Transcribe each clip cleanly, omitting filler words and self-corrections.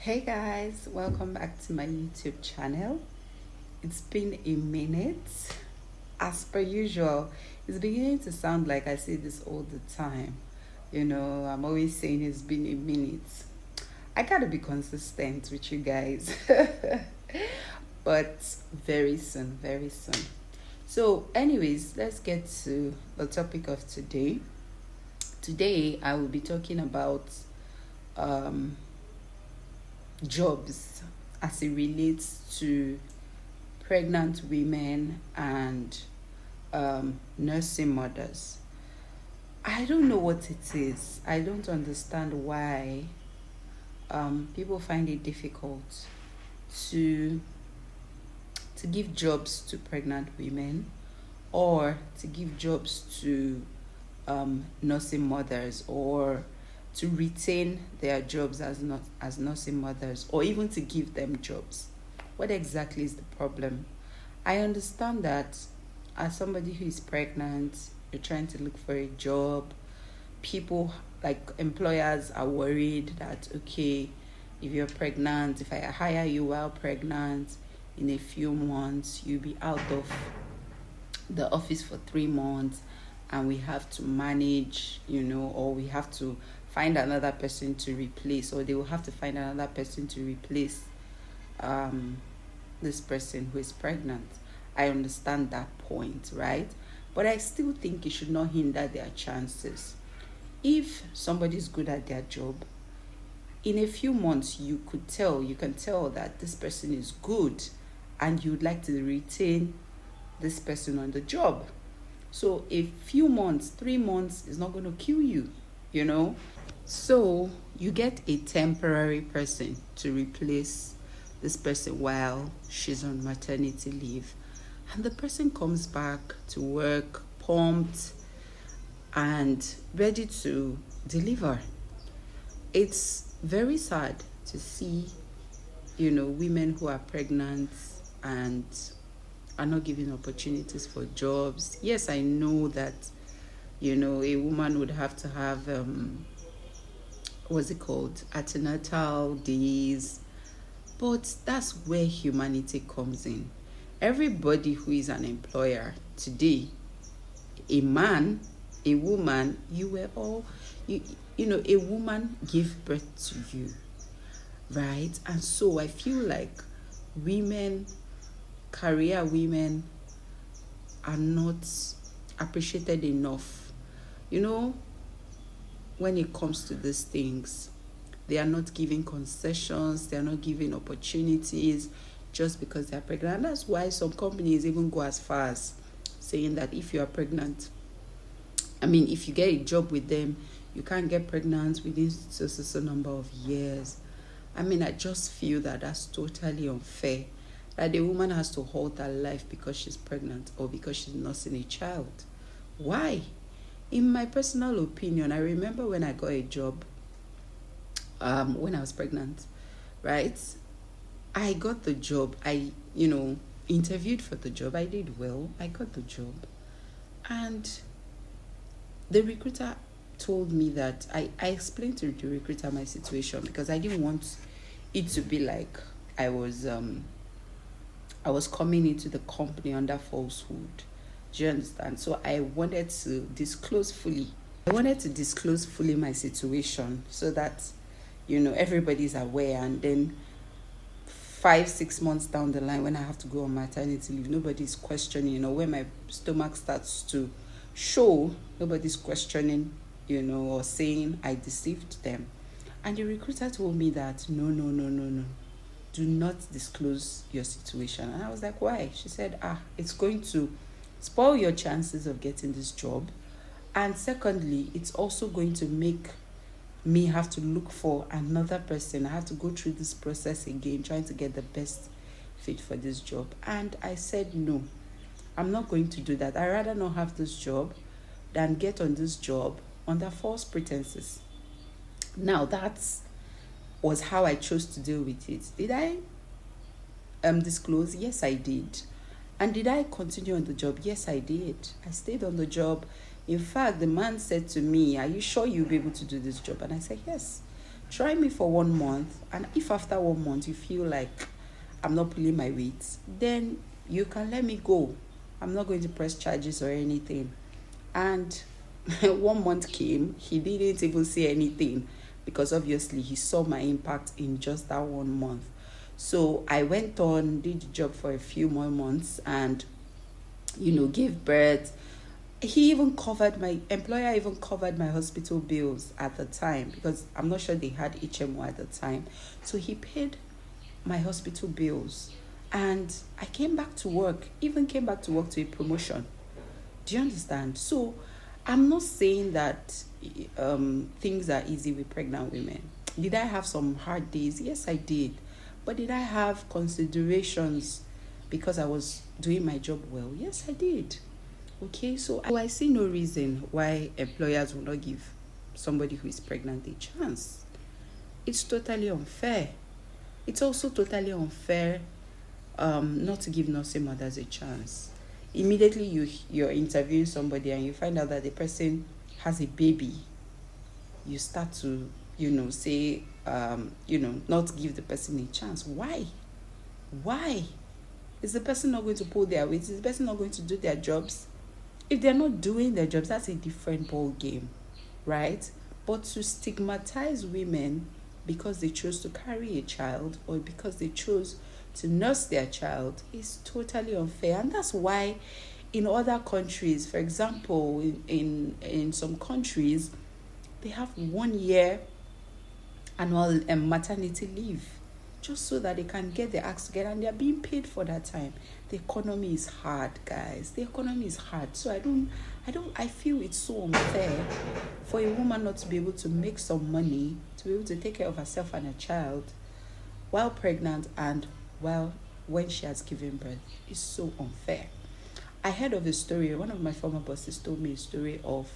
Hey guys, welcome back to my YouTube channel. It's been a minute. As per usual, it's beginning to sound like I say this all the time. I'm always saying it's been a minute. I gotta be consistent with you guys. But very soon, very soon. So, anyways, let's get to the topic of today. Today, I will be talking about um, jobs as it relates to pregnant women and nursing mothers. I don't know what it is. I don't understand why people find it difficult to give jobs to pregnant women or to give jobs to nursing mothers, or to retain their jobs as nursing mothers, or even to give them jobs. What exactly is the problem? I understand that as somebody who is pregnant, you're trying to look for a job. People, like employers, are worried that, okay, if you're pregnant, if I hire you while pregnant, in a few months you'll be out of the office for 3 months, and we have to manage, or we have to find another person to replace, or they will have to find another person to replace this person who is pregnant. I understand that point, right? But I still think it should not hinder their chances. If somebody is good at their job, in a few months you can tell that this person is good, and you'd like to retain this person on the job. So a few months, 3 months, is not going to kill you. So you get a temporary person to replace this person while she's on maternity leave. And the person comes back to work pumped and ready to deliver. It's very sad to see, women who are pregnant and are not given opportunities for jobs. Yes, I know that, a woman would have to have, what's it called, antenatal days. But that's where humanity comes in. Everybody who is an employer today, a man, a woman, a woman gave birth to you, right? And so I feel like career women are not appreciated enough. When it comes to these things, they are not giving concessions, they are not giving opportunities just because they are pregnant. And that's why some companies even go as far as saying that if you are pregnant, if you get a job with them, you can't get pregnant within so number of years. I just feel that that's totally unfair, that the woman has to halt her life because she's pregnant or because she's nursing a child. Why? In my personal opinion, I remember when I got a job, when I was pregnant, right? I got the job. I, interviewed for the job. I did well. I got the job. And the recruiter told me that I explained to the recruiter my situation, because I didn't want it to be like I was coming into the company under falsehood. Do you understand? So I wanted to disclose fully. My situation, so that, everybody's aware. And then 5-6 months down the line, when I have to go on maternity leave, nobody's questioning, when my stomach starts to show, nobody's questioning, or saying I deceived them. And the recruiter told me that, no. Do not disclose your situation. And I was like, why? She said, it's going to spoil your chances of getting this job. And secondly, it's also going to make me have to look for another person. I have to go through this process again, trying to get the best fit for this job. And I said, no, I'm not going to do that. I'd rather not have this job than get on this job under false pretenses. Now, that was how I chose to deal with it. Did I disclose? Yes, I did. And did I continue on the job? Yes, I did. I stayed on the job. In fact, the man said to me, are you sure you'll be able to do this job? And I said, yes. Try me for 1 month, and if after 1 month you feel like I'm not pulling my weight, then you can let me go. I'm not going to press charges or anything. And 1 month came, he didn't even say anything, because obviously he saw my impact in just that 1 month. So I went on, did the job for a few more months, and gave birth. My employer even covered my hospital bills at the time, because I'm not sure they had HMO at the time. So he paid my hospital bills, and I came back to work to a promotion. Do you understand? So I'm not saying that things are easy with pregnant women. Did I have some hard days? Yes, I did. But did I have considerations because I was doing my job well? Yes, I did. Okay, so I see no reason why employers will not give somebody who is pregnant a chance. It's totally unfair. It's also totally unfair not to give nursing mothers a chance. Immediately you're interviewing somebody and you find out that the person has a baby, you start to say not give the person a chance. Why is the person not going to pull their weight? Is the person not going to do their jobs? If they're not doing their jobs, that's a different ball game, right? But to stigmatize women because they chose to carry a child or because they chose to nurse their child is totally unfair. And that's why in other countries, for example, in some countries, they have 1 year annual maternity leave, just so that they can get their acts together, and they're being paid for that time. The economy is hard, guys. The economy is hard. So I feel it's so unfair for a woman not to be able to make some money, to be able to take care of herself and her child while pregnant and when she has given birth. It's so unfair. I heard of a story. One of my former bosses told me a story of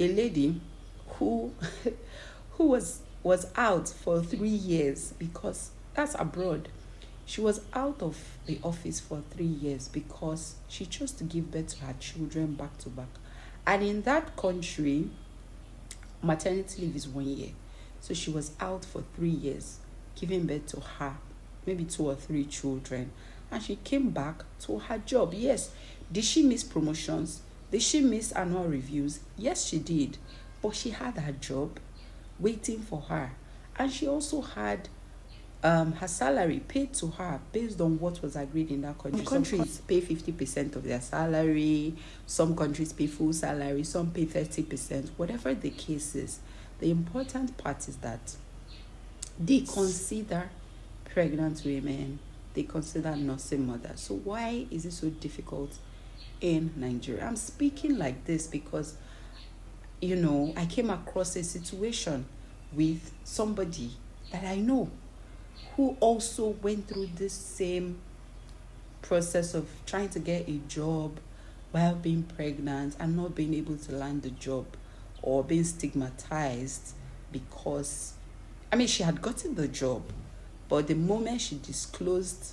a lady who was out for 3 years, because that's abroad. She was out of the office for 3 years because she chose to give birth to her children back to back. And in that country, maternity leave is 1 year. So she was out for 3 years, giving birth to her, maybe 2 or 3 children. And she came back to her job. Yes. Did she miss promotions? Did she miss annual reviews? Yes, she did. But she had her job waiting for her. And she also had her salary paid to her based on what was agreed in that country. Some countries pay 50% of their salary. Some countries pay full salary. Some pay 30%. Whatever the case is, the important part is that they consider pregnant women, they consider nursing mothers. So why is it so difficult in Nigeria? I'm speaking like this because, I came across a situation with somebody that I know who also went through this same process of trying to get a job while being pregnant and not being able to land the job, or being stigmatized because, she had gotten the job, but the moment she disclosed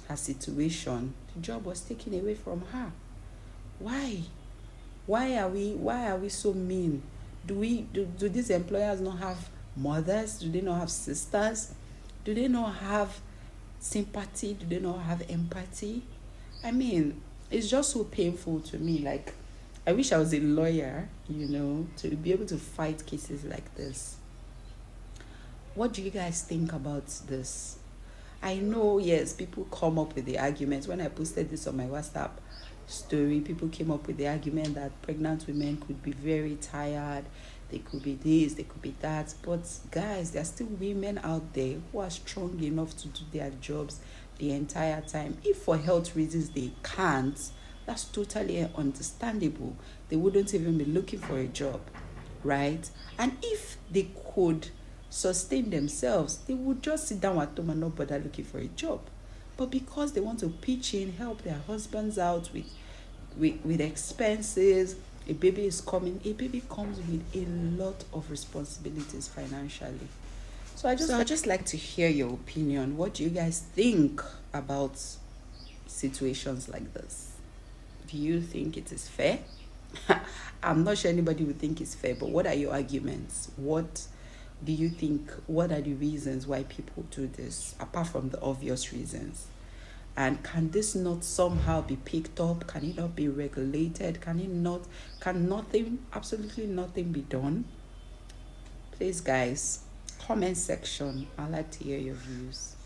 her situation, the job was taken away from her. Why? Why are we so mean? Do these employers not have mothers? Do they not have sisters? Do they not have sympathy? Do they not have empathy? It's just so painful to me. Like, I wish I was a lawyer, to be able to fight cases like this. What do you guys think about this? I know, yes, people come up with the arguments. When I posted this on my WhatsApp story, people came up with the argument that pregnant women could be very tired. They could be this, they could be that. But guys, there are still women out there who are strong enough to do their jobs the entire time. If for health reasons they can't, that's totally understandable. They wouldn't even be looking for a job, right? And if they could sustain themselves, they would just sit down at home and not bother looking for a job. But because they want to pitch in, help their husbands out with expenses, a baby is coming. A baby comes with a lot of responsibilities financially. So I'd just like to hear your opinion. What do you guys think about situations like this? Do you think it is fair? I'm not sure anybody would think it's fair, but what are your arguments? What do you think, what are the reasons why people do this, apart from the obvious reasons? And can this not somehow be picked up? Can it not be regulated? Can nothing, absolutely nothing be done? Please, guys, comment section. I'd like to hear your views.